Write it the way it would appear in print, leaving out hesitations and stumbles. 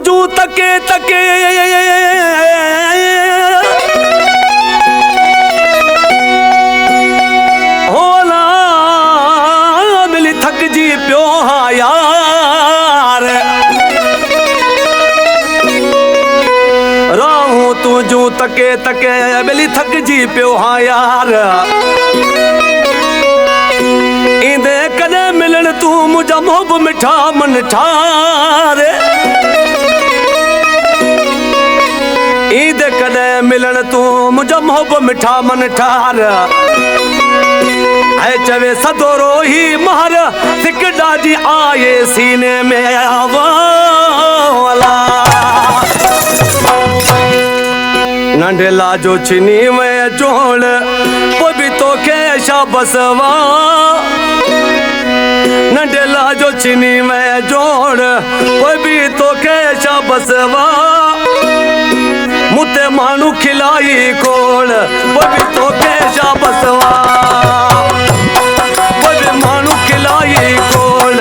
जू तके तके होला मिली थक जी पियो हाँ यार राहू तू जू तके तके मिली थक जी पियो हाँ यार इंदे कदे मिलन तू मुझा मोहब मिठा मन ठार इंदे कदे मिलन तू मुझा मोहब मिठा मन ठार है चवे सदोरो ही महर सिक डाजी आए सीने में आवाला नंढेला जो छिनी में जोड़ वो भी तो के शाबसवा नंढेला जो छिनी में जोड़ वो भी तो के शाबसवा मुते मानू खिलाई कोल वो भी तो के शाबसवा वो भी मानू खिलाई कोल